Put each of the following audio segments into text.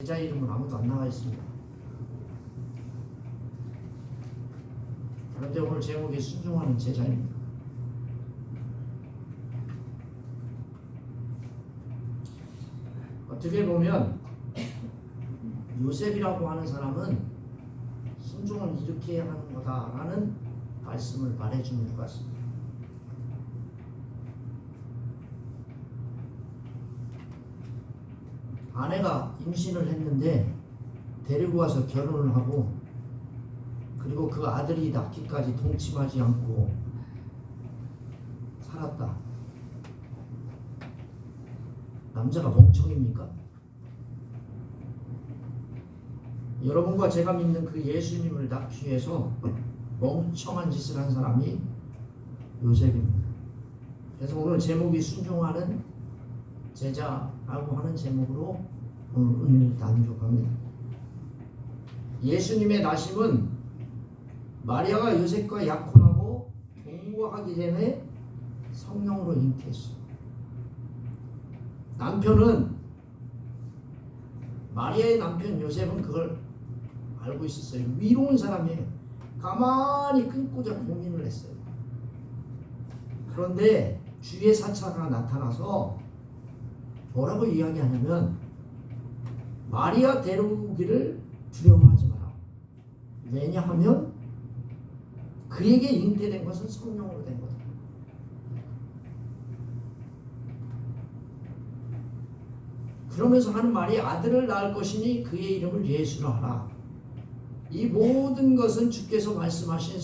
제자 이름은 아무도 안 나와 있습니다. 그런데 오늘 제목이 순종하는 제자입니다. 어떻게 보면 요셉이라고 하는 사람은 순종을 이렇게 하는 거다라는 말씀을 말해주는 것 같습니다. 아내가 임신을 했는데 데리고 와서 결혼을 하고, 그리고 그 아들이 낳기까지 동침하지 않고 살았다. 남자가 멍청입니까? 여러분과 제가 믿는 그 예수님을 낳기 위해서 멍청한 짓을 한 사람이 요셉입니다. 그래서 오늘 제목이 순종하는 제자라고 하는 제목으로 오늘 은혜를 나누려고 합니다. 예수님의 나심은 마리아가 요셉과 약혼하고 동거하기 전에 성령으로 잉태했어요. 남편은, 마리아의 남편 요셉은 그걸 알고 있었어요. 위로운 사람이에요. 가만히 끊고자 고민을 했어요. 그런데 주의 사차가 나타나서 뭐라고 이야기하냐면, 마리아 데려오기를 두려워하지 마라. 왜냐하면 그에게 잉태된 것은 성령으로 된 거다. 그러면서 하는 말이 아들을 낳을 것이니 그의 이름을 예수라 하라. 이 모든 것은 주께서 말씀하신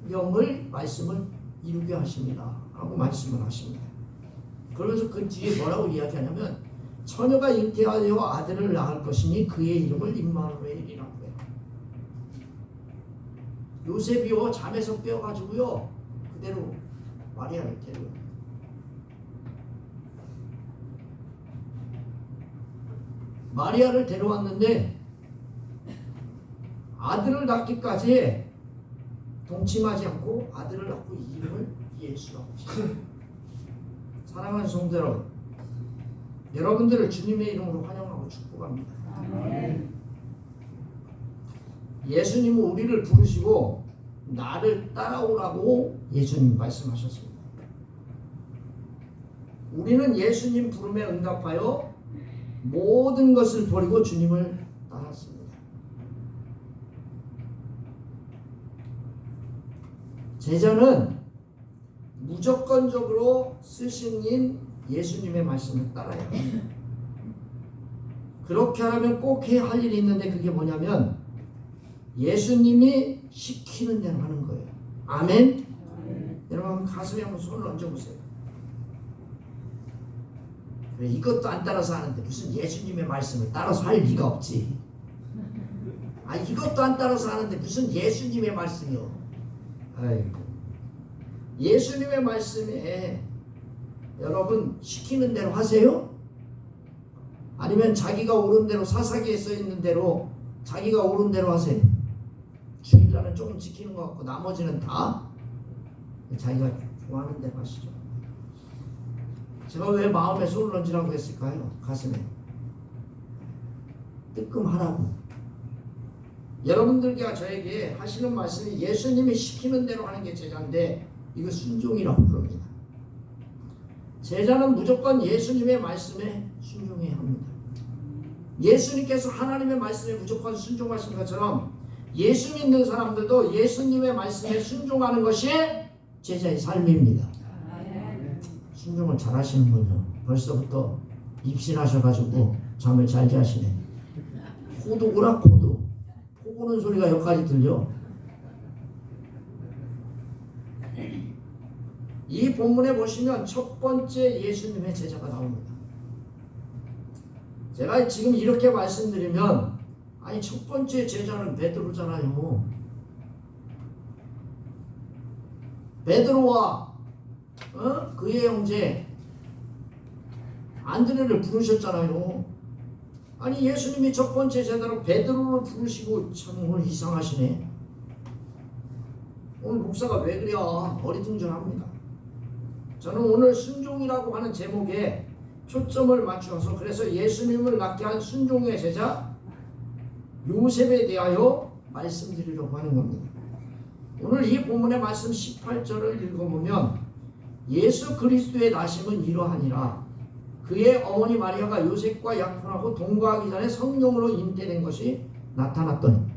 성령을 말씀을 이루게 하십니다 하고 말씀을 하십니다. 그러면서 그 뒤에 뭐라고 이야기하냐면, 처녀가 잉태하여 아들을 낳을 것이니 그의 이름을 임마누엘이라고 해요. 요셉이요 잠에서 깨어가지고요 그대로 마리아를 데려와요. 마리아를 데려왔는데 아들을 낳기까지 동침하지 않고 아들을 낳고 이름을 예수라고 했어요. 사랑하는 성도 여러분, 여러분들을 주님의 이름으로 환영하고 축복합니다. 예수님은 우리를 부르시고 나를 따라오라고 예수님 말씀하셨습니다. 우리는 예수님 부름에 응답하여 모든 것을 버리고 주님을 따랐습니다. 제자는 무조건적으로 쓰신 예수님의 말씀을 따라야 합니다. 그렇게 하려면 꼭 해야 할 일이 있는데, 그게 뭐냐면 예수님이 시키는 대로 하는 거예요. 아멘? 여러분 가슴에 한번 손을 얹어보세요. 그래, 이것도 안 따라서 하는데 무슨 예수님의 말씀을 따라서 할 리가 없지. 이것도 안 따라서 하는데 무슨 예수님의 말씀이요. 아이고, 예수님의 말씀에 여러분 시키는 대로 하세요? 아니면 자기가 옳은 대로, 사사기에 써있는 대로 자기가 옳은 대로 하세요? 주일날은 조금 지키는 것 같고 나머지는 다 자기가 좋아하는 대로 하시죠. 제가 왜 마음에 손을 얹으라고 했을까요? 가슴에 뜨끔하라고. 여러분들과 저에게 하시는 말씀이 예수님이 시키는 대로 하는 게 제자인데, 이거 순종이라고 부릅니다. 제자는 무조건 예수님의 말씀에 순종해야 합니다. 예수님께서 하나님의 말씀에 무조건 순종하신 것처럼 예수 믿는 사람들도 예수님의 말씀에 순종하는 것이 제자의 삶입니다. 순종을 잘 하시는군요. 벌써부터 입신하셔가지고 잠을 잘 자시네. 호두구나 호두. 코 고는 소리가 여기까지 들려. 이 본문에 보시면 첫 번째 예수님의 제자가 나옵니다. 제가 지금 이렇게 말씀드리면, 첫 번째 제자는 베드로잖아요. 베드로와 그의 형제 안드레를 부르셨잖아요. 예수님이 첫 번째 제자로 베드로를 부르시고, 참 오늘 이상하시네. 오늘 목사가 왜 그래? 어리둥절합니다. 저는 오늘 순종이라고 하는 제목에 초점을 맞추어서 그래서 예수님을 낳게 한 순종의 제자 요셉에 대하여 말씀드리려고 하는 겁니다. 오늘 이 본문의 말씀 18절을 읽어보면 예수 그리스도의 나심은 이러하니라. 그의 어머니 마리아가 요셉과 약혼하고 동거하기 전에 성령으로 잉태된 것이 나타났더니.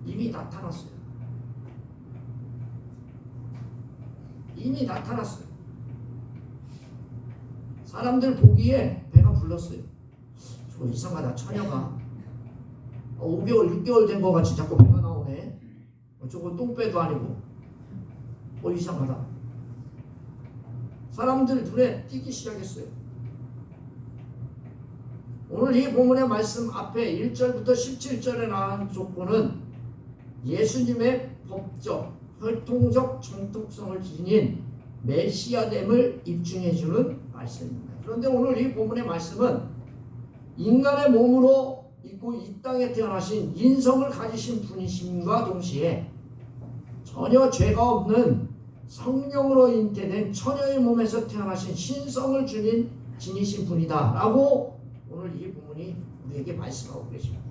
이미 나타났어요. 이미 나타났어요. 사람들 보기에 배가 불렀어요. 저 이상하다. 처녀가 5개월 6개월 된 거 같이 자꾸 배가 나오네. 저거 똥배도 아니고 이상하다. 사람들 눈에 띄기 시작했어요. 오늘 이 본문의 말씀 앞에 1절부터 17절에 나온 조건은 예수님의 법적, 혈통적 정통성을 지닌 메시아됨을 입증해주는 말씀입니다. 그런데 오늘 이 본문의 말씀은 인간의 몸으로 있고 이 땅에 태어나신 인성을 가지신 분이심과 동시에 전혀 죄가 없는 성령으로 잉태된 처녀의 몸에서 태어나신 신성을 지니신 분이다 라고 오늘 이 본문이 우리에게 말씀하고 계십니다.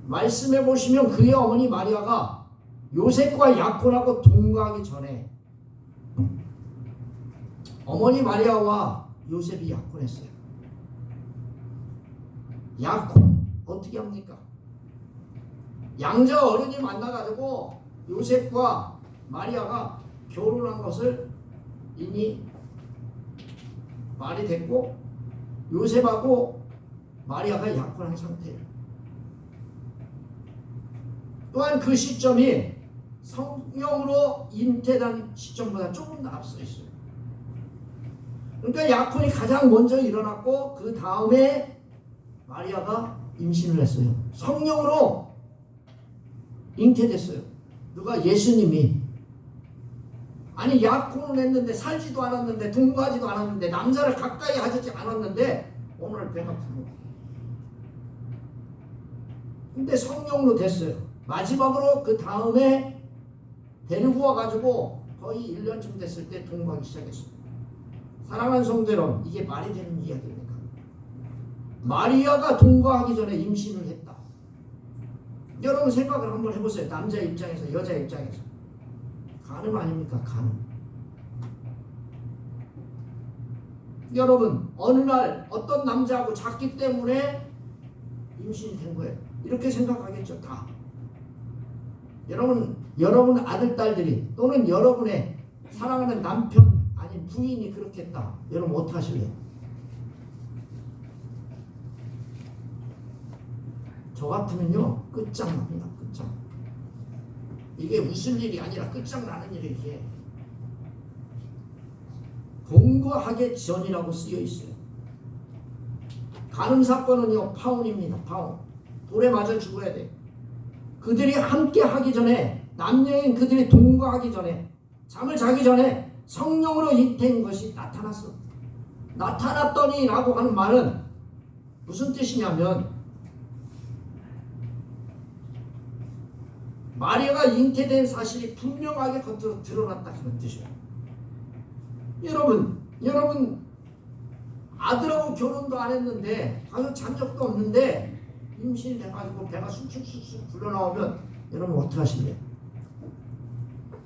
말씀해 보시면 그의 어머니 마리아가 요셉과 약혼하고 동거하기 전에 어머니 마리아와 요셉이 약혼했어요. 약혼 어떻게 합니까? 양자 어른이 만나가지고 요셉과 마리아가 결혼한 것을 이미 말이 됐고 요셉하고 마리아가 약혼한 상태예요. 또한 그 시점이 성령으로 잉태된 시점보다 조금 더 앞서 있어요. 그러니까 약혼이 가장 먼저 일어났고 그 다음에 마리아가 임신을 했어요. 성령으로 잉태됐어요. 누가? 예수님이. 아니 약혼을 했는데 살지도 않았는데 동거하지도 않았는데 남자를 가까이 하지 않았는데 오늘 배가 부르고 근데 성령으로 됐어요. 마지막으로 그 다음에 데리고 와가지고 거의 1년쯤 됐을 때 동거하기 시작했어요. 사랑하는 성도 여러분, 이게 말이 되는 이야기입니까? 마리아가 동거하기 전에 임신을 했다. 여러분 생각을 한번 해보세요. 남자 입장에서 여자 입장에서 가늠 아닙니까? 가늠. 여러분 어느 날 어떤 남자하고 잤기 때문에 임신이 된 거예요. 이렇게 생각하겠죠. 다. 여러분 아들 딸들이 또는 여러분의 사랑하는 남편 아니 부인이 그렇게 했다. 여러분 어떡하실래요? 저 같으면요 끝장납니다. 끝장. 이게 웃을 일이 아니라 끝장나는 일이 이게 공거하기 전이라고 쓰여 있어요. 간음 사건은요 파혼입니다. 파혼. 돌에 맞아 죽어야 돼. 그들이 함께 하기 전에 남녀인 그들이 동거하기 전에 잠을 자기 전에 성령으로 잉태인 것이 나타났어. 나타났더니 라고 하는 말은 무슨 뜻이냐면 마리아가 잉태된 사실이 분명하게 겉으로 드러났다 그런 뜻이에요. 여러분 아들하고 결혼도 안 했는데 가서 잔 적도 없는데 임신이 돼가지고 배가 쑥쑥쑥쑥 불러나오면 여러분 어떻게 하실래요?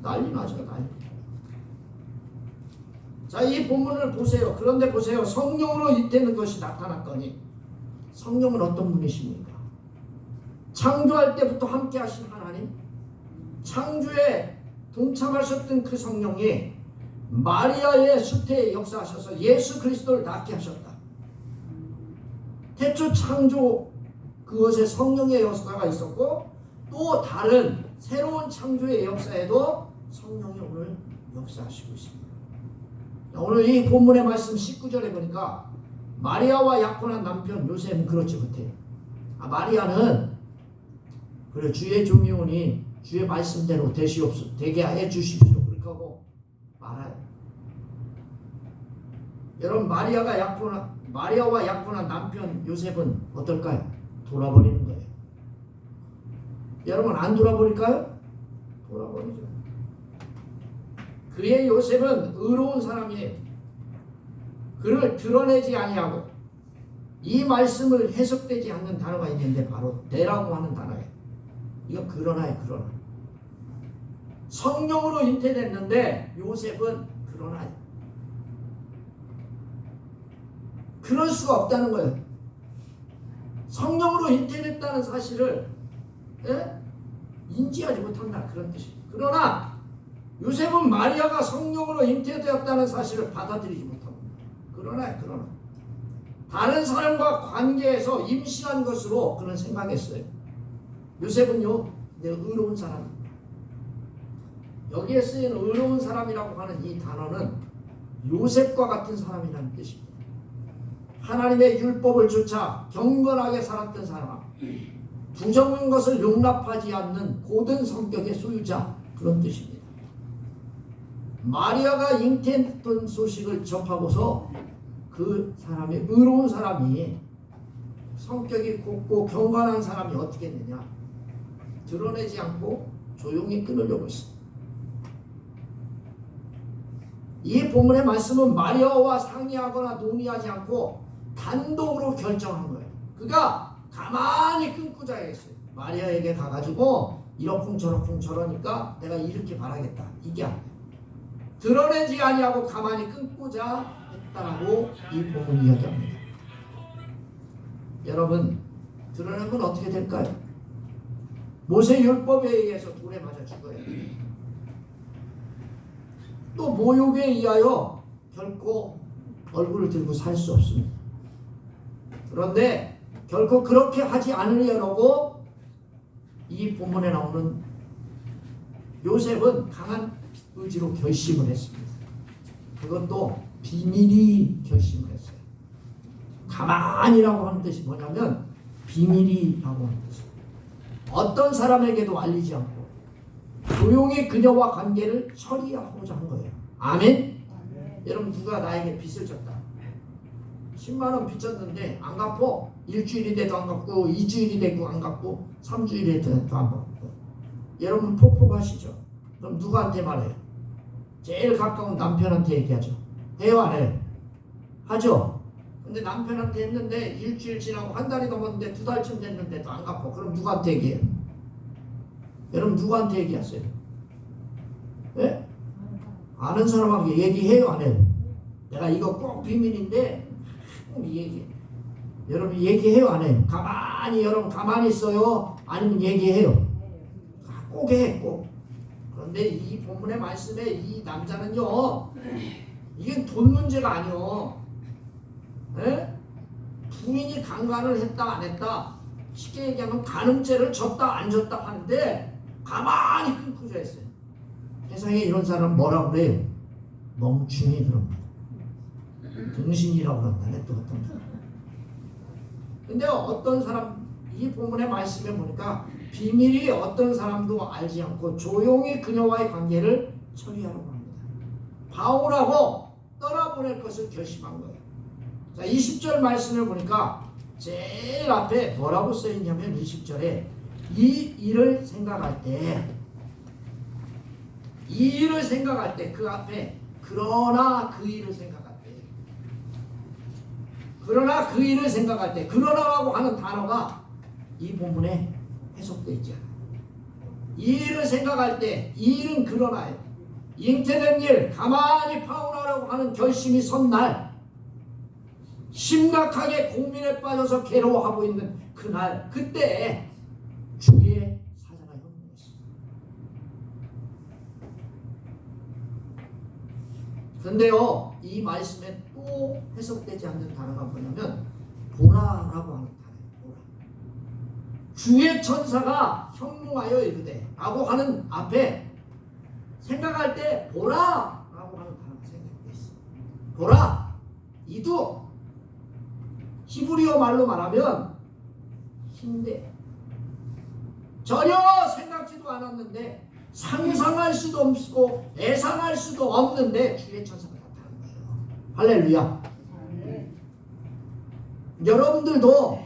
난리 나죠. 난리. 자, 이 본문을 보세요. 그런데 보세요. 성령으로 잉태된 것이 나타났더니 성령은 어떤 분이십니까? 창조할 때부터 함께 하신 하나님, 창조에 동참하셨던 그 성령이 마리아의 수태에 역사하셔서 예수 그리스도를 낳게 하셨다. 태초 창조 그것에 성령의 역사가 있었고 또 다른 새로운 창조의 역사에도 성령이 오늘 역사하시고 있습니다. 오늘 이 본문의 말씀 19절에 보니까 마리아와 약혼한 남편 요셉은 그렇지 못해요. 마리아는 그래 주의 종이 오니 주의 말씀대로 되게 해 주십시오. 그렇게 하고 말아요. 여러분 마리아와 약혼한 남편 요셉은 어떨까요? 돌아버리는 거예요. 여러분 안 돌아버릴까요? 돌아버리죠. 그의 요셉은 의로운 사람이에요. 그를 드러내지 아니하고 이 말씀을 해석되지 않는 단어가 있는데 바로 대라고 하는 단어예요. 이거 그러나요, 그러나. 성령으로 잉태됐는데 요셉은 그러나요. 그럴 수가 없다는 거예요. 성령으로 잉태됐다는 사실을 인지하지 못한다, 그런 뜻이에요. 그러나 요셉은 마리아가 성령으로 잉태되었다는 사실을 받아들이지 못합니다. 그러나 다른 사람과 관계에서 임신한 것으로 그는 생각했어요. 요셉은요, 내가 의로운 사람입니다. 여기에 쓰인 의로운 사람이라고 하는 이 단어는 요셉과 같은 사람이라는 뜻입니다. 하나님의 율법을 좇아 경건하게 살았던 사람, 부정한 것을 용납하지 않는 고든 성격의 소유자, 그런 뜻입니다. 마리아가 잉태했던 소식을 접하고서 그 사람이, 의로운 사람이, 성격이 곱고 경건한 사람이 어떻게 했느냐, 드러내지 않고 조용히 끊으려고 했습니다. 이 본문의 말씀은 마리아와 상의하거나 논의하지 않고 단독으로 결정한 거예요. 그가 가만히 끊고자 했어요. 마리아에게 가가지고 이러쿵저러쿵 저러니까 내가 이렇게 바라겠다, 이게 아니에요. 드러내지 아니하고 가만히 끊고자 했다라고 이 본문이 이야기합니다. 여러분, 드러내면 어떻게 될까요? 모세 율법에 의해서 돌에 맞아 죽어야 해요. 또 모욕에 의하여 결코 얼굴을 들고 살 수 없습니다. 그런데 결코 그렇게 하지 않으려고 이 본문에 나오는 요셉은 강한 의지로 결심을 했습니다. 그것도 비밀이 결심을 했어요. 가만히라고 하는 뜻이 뭐냐면 비밀이라고 하는 뜻이에요. 어떤 사람에게도 알리지 않고 조용히 그녀와 관계를 처리하고자 한 거예요. 아멘? 여러분, 누가 나에게 빚을 졌다. 10만 원 빚졌는데 안 갚고 일주일이 돼도 안 갚고 2주일이 되고 안 갚고 3주일이 돼도 안 갚고. 여러분 폭포하시죠? 그럼 누구한테 말해요? 제일 가까운 남편한테 얘기하죠. 해요, 안 해요? 하죠? 근데 남편한테 했는데 일주일 지나고 한 달이 넘었는데 2달쯤 됐는데도 안 갚고. 그럼 누구한테 얘기해요? 여러분 누구한테 얘기하세요? 예? 아는 사람한테 얘기해요, 안 해요? 내가 이거 꼭 비밀인데 꼭 얘기해. 여러분 얘기해요, 안 해요? 여러분 가만히 있어요? 아니면 얘기해요? 꼭 해, 꼭. 그런데 이 본문의 말씀에 이 남자는요, 이게 돈 문제가 아니요. 예? 부인이 강간을 했다 안 했다, 쉽게 얘기하면 간음죄를 졌다 안 졌다 하는데 가만히 끊고자 했어요. 세상에 이런 사람 뭐라고 그래요? 멍충이 그럽니다. 등신이라고 그런다네, 또 어떤 사람. 근데 어떤 사람, 이 본문의 말씀에 보니까 비밀이 어떤 사람도 알지 않고 조용히 그녀와의 관계를 처리하라고 합니다. 바울하고 떠나보낼 것을 결심한 거예요. 자, 20절 말씀을 보니까 제일 앞에 뭐라고 써있냐면 20절에 이 일을 생각할 때 그 앞에 그러나 그 일을 생각할 때 그러나라고 하는 단어가 이 본문에 해석되어 있지 않아요. 이 일을 생각할 때, 이 일은 그러나요. 잉태된 일, 가만히 파혼하려고 하는 결심이 선 날, 심각하게 고민에 빠져서 괴로워하고 있는 그날, 그때 주의 사자가 현명했습니다. 그런데요, 이 말씀에 또 해석되지 않는 단어가 뭐냐면 보라라고 하는 단어예요. 보라. 주의 천사가 현몽하여 이르되 라고 하는 앞에 생각할 때 보라라고 하는 단어가 생각되어 있어요. 보라, 이두. 히브리어 말로 말하면 힘대. 전혀 생각지도 않았는데, 상상할 수도 없고 예상할 수도 없는데 주의 천사가 나타난 거예요. 할렐루야. 여러분들도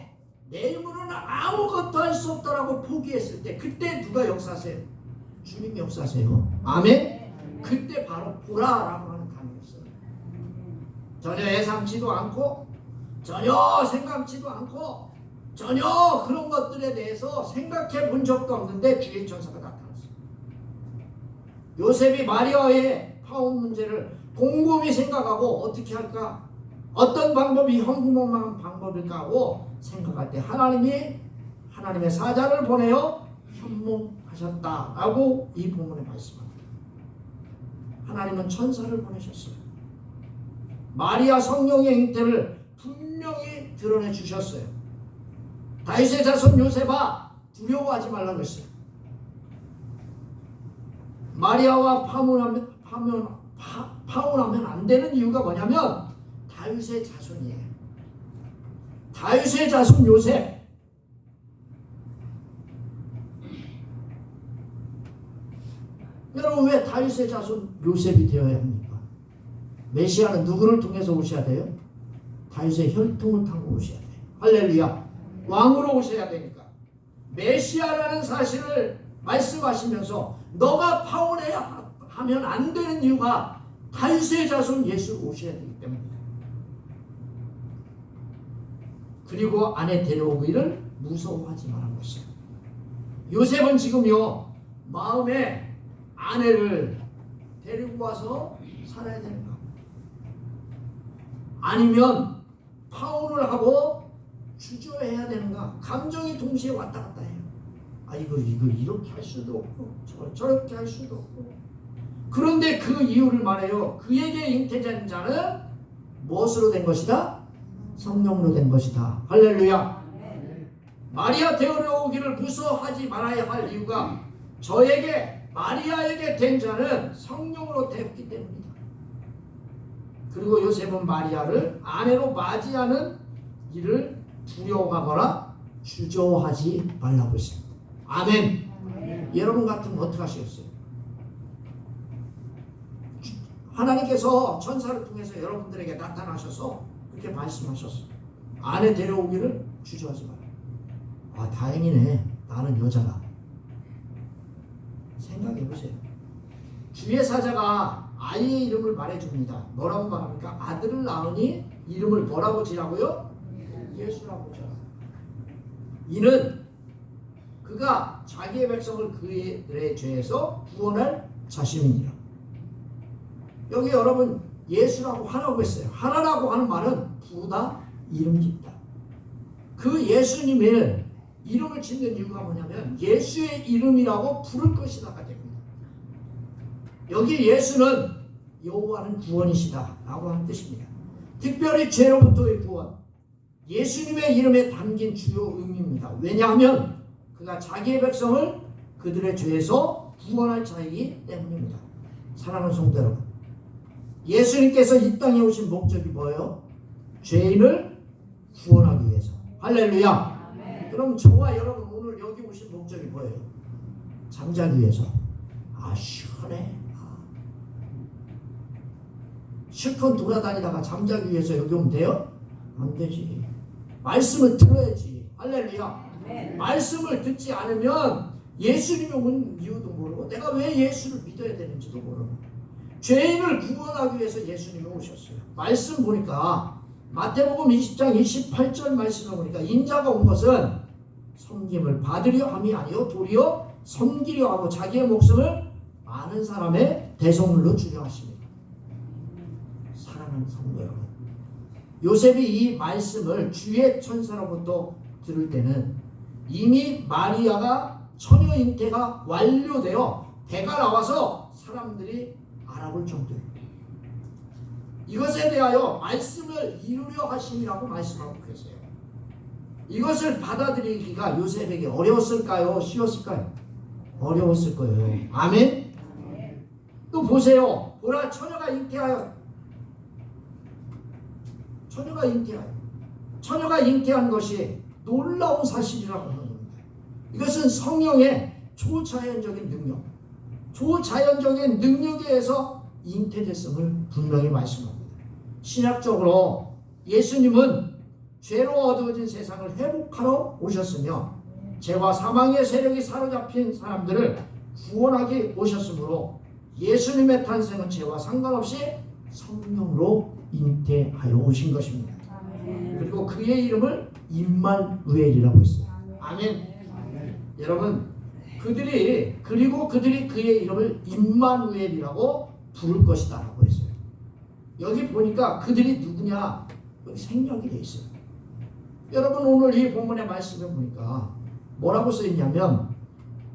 내 힘으로는 아무것도 할 수 없다라고 포기했을 때, 그때 누가 역사하세요? 주님이 역사하세요. 아멘. 그때 바로 보라라고 하는 단어였어요. 전혀 예상치도 않고 전혀 생각지도 않고 전혀 그런 것들에 대해서 생각해 본 적도 없는데 주의 천사가 나타났어요. 요셉이 마리아의 파혼 문제를 곰곰이 생각하고 어떻게 할까? 어떤 방법이 현명한 방법일까 하고 생각할 때 하나님이 하나님의 사자를 보내어 현몽하셨다라고 이 본문에 말씀합니다. 하나님은 천사를 보내셨어요. 마리아 성령의 잉태를 분명히 드러내 주셨어요. 다윗의 자손 요셉아 두려워하지 말라고 했어요. 마리아와 파혼하면 안 되는 이유가 뭐냐면 다윗의 자손이에요. 다윗의 자손 요셉. 여러분 왜 다윗의 자손 요셉이 되어야 합니까? 메시아는 누구를 통해서 오셔야 돼요? 다윗의 혈통을 타고 오셔야 돼요. 할렐루야. 왕으로 오셔야 되니까. 메시아라는 사실을 말씀하시면서 너가 파혼해야 하면 안 되는 이유가 다윗의 자손 예수 오셔야 되기 때문입니다. 그리고 아내 데려오기를 무서워하지 말라고 했어요. 요셉은 지금요 마음에 아내를 데리고 와서 살아야 되는가? 아니면 파혼을 하고 주저해야 되는가? 감정이 동시에 왔다 갔다 해요. 이거 이렇게 할 수도 없고 저렇게 할 수도 없고. 그런데 그 이유를 말해요. 그에게 잉태된 자는 무엇으로 된 것이다? 성령으로 된 것이다. 할렐루야. 마리아 데려오기를 무서워하지 말아야 할 이유가 저에게 마리아에게 된 자는 성령으로 되었기 때문이다. 그리고 요셉은 마리아를 아내로 맞이하는 일을 두려워하거나 주저하지 말라고 했습니다. 아멘. 여러분 같으면 어떻게 하시겠어요? 하나님께서 천사를 통해서 여러분들에게 나타나셔서 그렇게 말씀하셨어요. 아내 데려오기를 주저하지 마라. 다행이네. 나는 여자다. 생각해보세요. 주의 사자가 아이의 이름을 말해줍니다. 뭐라고 말합니까? 아들을 낳으니 이름을 뭐라고 지라고요? 예수라고 지라. 이는 그가 자기의 백성을 그들의 죄에서 구원할 자신이니라. 여기 여러분 예수라고 하라고 했어요. 하라라고 하는 말은 부르다, 이름 짓다. 그 예수님의 이름을 짓는 이유가 뭐냐면 예수의 이름이라고 부를 것이다가 됩니다. 여기 예수는 여호와는 구원이시다 라고 하는 뜻입니다. 특별히 죄로부터의 구원, 예수님의 이름에 담긴 주요 의미입니다. 왜냐하면 그가 자기의 백성을 그들의 죄에서 구원할 자이기 때문입니다. 사랑하는 성도 여러분, 예수님께서 이 땅에 오신 목적이 뭐예요? 죄인을 구원하기 위해서. 할렐루야. 그럼 저와 여러분 오늘 여기 오신 목적이 뭐예요? 잠자기 위해서. 시원해. 실컷 돌아다니다가 잠자기 위해서 여기 오면 돼요? 안 되지. 말씀을 들어야지. 할렐루야. 말씀을 듣지 않으면 예수님이 온 이유도 모르고 내가 왜 예수를 믿어야 되는지도 모르고 죄인을 구원하기 위해서 예수님이 오셨어요. 말씀 보니까 마태복음 20장 28절 말씀을 보니까 인자가 온 것은 섬김을 받으려 함이 아니요 도리어 섬기려 하고 자기의 목숨을 많은 사람의 대속물로 주려 하십니다. 사랑하는 성도 여러분, 요셉이 이 말씀을 주의 천사로부터 들을 때는 이미 마리아가 처녀 잉태가 완료되어 배가 나와서 사람들이 알아볼 정도입니다. 이것에 대하여 말씀을 이루려 하심이라고 말씀하고 계세요. 이것을 받아들이기가 요셉에게 어려웠을까요? 쉬웠을까요? 어려웠을 거예요. 아멘? 또 보세요. 보라, 처녀가 잉태하여 처녀가 잉태한 것이 놀라운 사실이라고 하는 겁니다. 이것은 성령의 초자연적인 능력, 초자연적인 능력에 의해서 잉태됐음을 분명히 말씀합니다. 신학적으로 예수님은 죄로 어두워진 세상을 회복하러 오셨으며 죄와 사망의 세력이 사로잡힌 사람들을 구원하기 오셨으므로 예수님의 탄생은 죄와 상관없이 성령으로 잉태하여 오신 것입니다. 그리고 그의 이름을 임마누엘이라고 했어요. 아멘. 여러분, 그들이 그의 이름을 임마누엘이라고 부를 것이다 라고 했어요. 여기 보니까 그들이 누구냐? 여기 생략이 돼 있어요. 여러분, 오늘 이 본문의 말씀을 보니까 뭐라고 써있냐면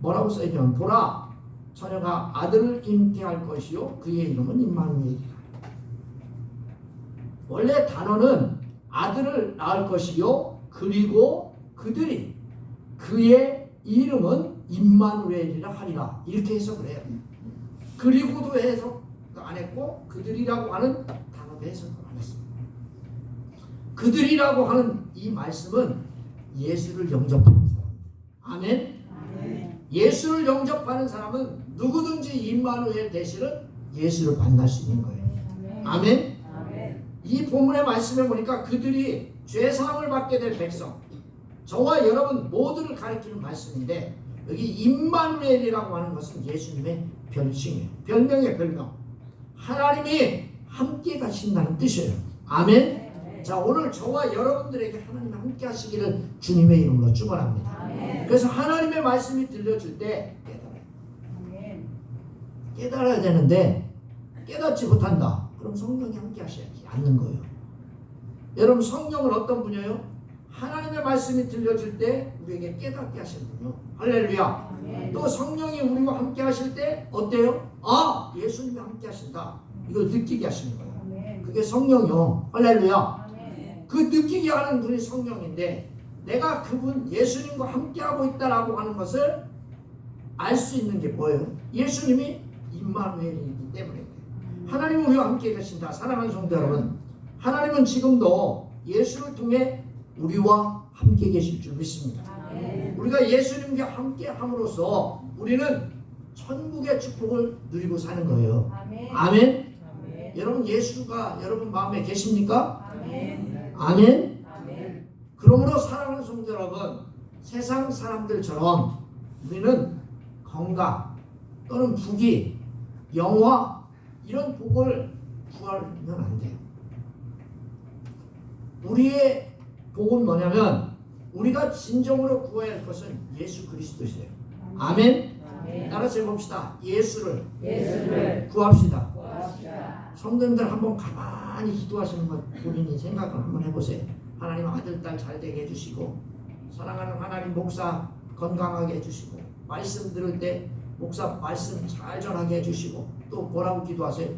보라, 처녀가 아들을 잉태할 것이요 그의 이름은 임마누엘이라. 원래 단어는 아들을 낳을 것이요 그리고 그들이 그의 이름은 임마누엘이라 하리라, 이렇게 해석을 해요. 그리고도 해석 안 했고 그들이라고 하는 단어도 해석을 안 했습니다. 그들이라고 하는 이 말씀은 예수를 영접하는 사람. 아멘. 예수를 영접하는 사람은 누구든지 임마누엘 대신은 예수를 만날 수 있는 거예요. 아멘. 이 본문의 말씀에 보니까 그들이 죄사함을 받게 될 백성, 저와 여러분 모두를 가리키는 말씀인데, 여기 임마누엘이라고 하는 것은 예수님의 별칭이에요. 별명이에요. 별명. 하나님이 함께 가신다는 뜻이에요. 아멘. 자, 오늘 저와 여러분들에게 하나님 함께 하시기를 주님의 이름으로 축원합니다. 그래서 하나님의 말씀이 들려줄 때 깨달아야 되는데 깨닫지 못한다. 그럼 성령이 함께 하셔야지 않는 거예요. 여러분, 성령은 어떤 분이에요? 하나님의 말씀이 들려줄 때 우리에게 깨닫게 하시는 분이요. 할렐루야. 또 성령이 우리와 함께 하실 때 어때요? 아, 예수님이 함께 하신다. 이걸 느끼게 하시는 거예요. 그게 성령이요. 할렐루야. 그 느끼게 하는 분이 성령인데, 내가 그분 예수님과 함께하고 있다라고 하는 것을 알 수 있는 게 뭐예요? 예수님이 임마누엘이기 때문에. 하나님은 우리와 함께 계신다. 사랑하는 성도 여러분, 하나님은 지금도 예수를 통해 우리와 함께 계실 줄 믿습니다. 우리가 예수님과 함께 함으로써 우리는 천국의 축복을 누리고 사는 거예요. 아멘. 여러분, 예수가 여러분 마음에 계십니까? 아멘. 그러므로 사랑하는 성도 여러분, 세상 사람들처럼 우리는 건강 또는 부귀, 영화 이런 복을 구하면 안 돼요. 우리의 복은 뭐냐면 우리가 진정으로 구해야 할 것은 예수 그리스도시에요. 아멘. 따라서 해봅시다. 예수를 구합시다. 성도님들 한번 가만히 기도하시는 것 본인이 생각을 한번 해보세요. 하나님 아들, 딸 잘 되게 해주시고, 사랑하는 하나님 목사 건강하게 해주시고, 말씀 들을 때 목사 말씀 잘 전하게 해주시고, 또 뭐라고 기도하세요?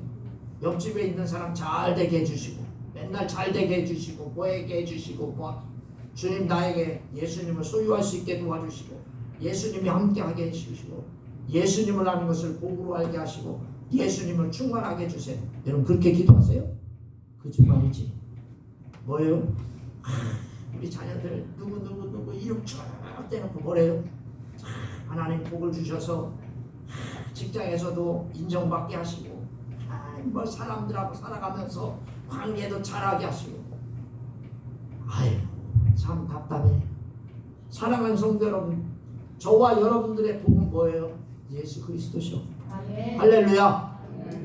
옆집에 있는 사람 잘 되게 해주시고, 맨날 잘 되게 해주시고, 보이게 해주시고, 주님 나에게 예수님을 소유할 수 있게 도와주시고, 예수님이 함께하게 해주시고, 예수님을 아는 것을 복으로 알게 하시고, 예수님을 충만하게 해주세요. 여러분 그렇게 기도하세요? 거짓말이지. 뭐예요? 우리 자녀들 누구 이름 쫙 떼놓고 뭐래요? 하나님 복을 주셔서 직장에서도 인정받게 하시고, 뭐 사람들하고 살아가면서 관계도 잘하게 하시고. 아유, 참 답답해. 사랑하는 성도 여러분, 저와 여러분들의 복은 뭐예요? 예수 그리스도시오. 할렐루야.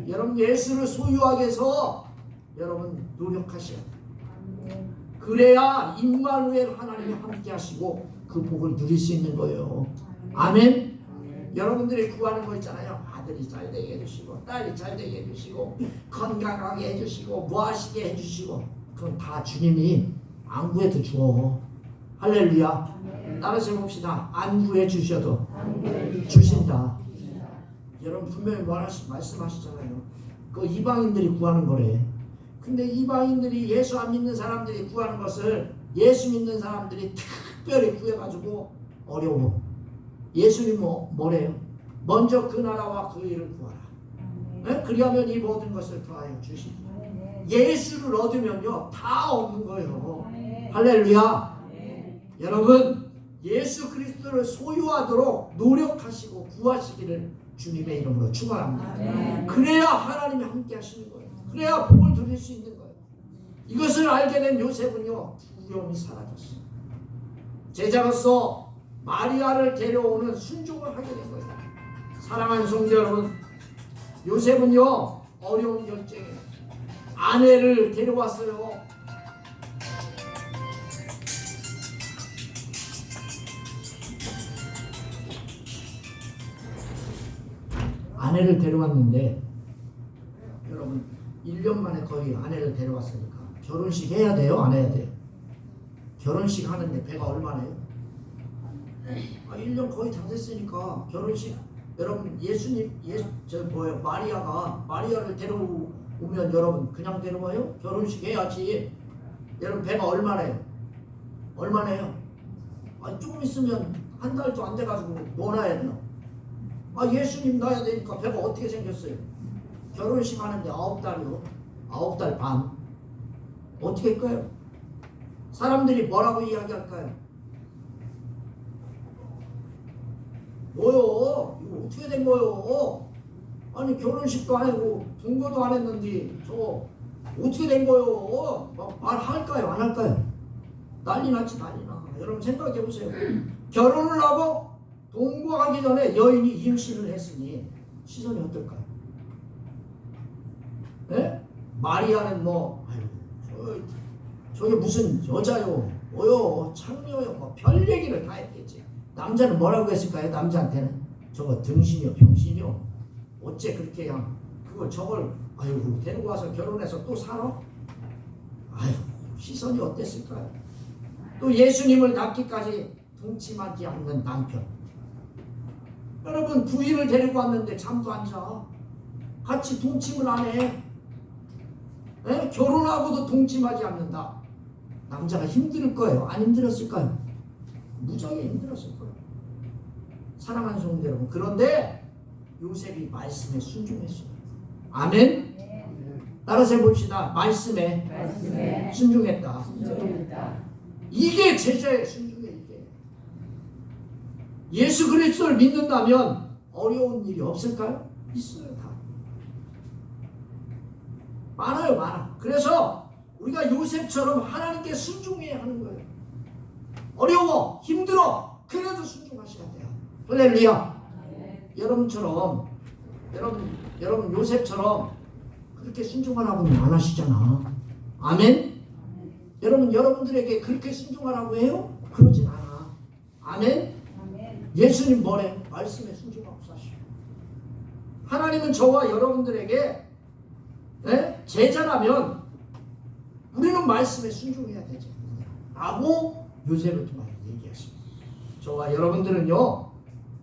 여러분, 예수를 소유하기 위해서 여러분 노력하셔야 돼요. 그래야 임마누엘 하나님이 함께 하시고 그 복을 누릴 수 있는 거예요. 아멘. 여러분들이 구하는 거 있잖아요. 아들이 잘 되게 해주시고, 딸이 잘 되게 해주시고, 건강하게 해주시고, 뭐 하시게 해주시고, 그건 다 주님이 안 구해도 줘. 할렐루야. 따라서 해봅시다. 안 구해 주셔도 주신다. 여러분 분명히 말씀하시잖아요. 그 이방인들이 구하는 거래. 근데 이방인들이 예수 안 믿는 사람들이 구하는 것을 예수 믿는 사람들이 특별히 구해가지고 어려워. 예수님 뭐래요? 먼저 그 나라와 그 일을 구하라. 네? 그리하면 이 모든 것을 더하여 주십니다. 예수를 얻으면요 다 얻는 거예요. 할렐루야. 여러분, 예수 그리스도를 소유하도록 노력하시고 구하시기를 주님의 이름으로 축원합니다. 그래야 하나님이 함께 하시는 거예요. 그래야 복을 누릴 수 있는 거예요. 이것을 알게 된 요셉은요 두려움이 사라졌어요. 제자로서 마리아를 데려오는 순종을 하게 된 거예요. 사랑하는 성도 여러분, 요셉은요 어려운 결정에 아내를 데려왔어요. 아내를 데려왔는데 여러분 1년 만에 거의 아내를 데려왔으니까 결혼식 해야 돼요? 안 해야 돼요? 결혼식 하는데 배가 얼마나요? 1년 거의 다 됐으니까 결혼식 여러분 예수님 마리아를 데려오면 여러분 그냥 데려와요? 결혼식 해야지. 여러분 배가 얼마나요? 얼마나요? 조금 있으면 한 달도 안 돼가지고 뭐 놔야 돼요? 예수님 낳아야 되니까 배가 어떻게 생겼어요? 결혼식 하는데 9달이요? 9달 반. 어떻게 할까요? 사람들이 뭐라고 이야기할까요? 뭐요? 이거 어떻게 된 거요? 아니 결혼식도 안 하고 동거도 안 했는데 저거 어떻게 된 거요? 막 말할까요? 안 할까요? 난리 났지 난리 나. 여러분 생각해 보세요. 결혼을 하고 동거하기 전에 여인이 임신을 했으니 시선이 어떨까요? 네? 마리아는 저게 무슨 여자요, 뭐요, 창녀요, 뭐 별 얘기를 다 했겠지. 남자는 뭐라고 했을까요? 남자한테는 저거 등신이요, 병신이요. 어째 그렇게 그냥 그걸 저걸 데리고 와서 결혼해서 또 살아? 시선이 어땠을까요? 또 예수님을 낳기까지 동침하지 않는 남편. 여러분 부인을 데리고 왔는데 잠도 안 자. 같이 동침을 안 해. 에? 결혼하고도 동침하지 않는다. 남자가 힘들 거예요? 안 힘들었을까요? 무지하게 힘들었을 거예요. 사랑하는 성도 여러분. 그런데 요셉이 말씀에 순종했어요. 아멘? 따라서 해봅시다. 말씀에 순종했다. 이게 제자의 순종이에요. 이게. 예수 그리스도를 믿는다면 어려운 일이 없을까요? 있어요. 다 많아요. 많아. 그래서 우리가 요셉처럼 하나님께 순종해야 하는 거예요. 어려워, 힘들어, 그래도 순종하셔야 돼요. 할렐루야. 여러분처럼 여러분 요셉처럼 그렇게 순종하라고 안 하시잖아. 아멘? 여러분들에게 그렇게 순종하라고 해요? 그러진 않아. 아멘? 예수님 뭐래? 말씀에 순종하고 사시오. 하나님은 저와 여러분들에게 제자라면 우리는 말씀에 순종해야 되죠. 라고 요셉을 통하여 얘기하십니다. 저와 여러분들은요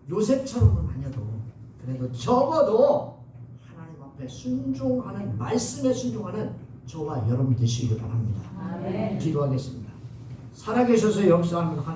요셉처럼은 아니어도 그래도 적어도 하나님 앞에 순종하는, 말씀에 순종하는 저와 여러분 되시길 바랍니다. 아멘. 기도하겠습니다. 살아계셔서 역사하는 하나님.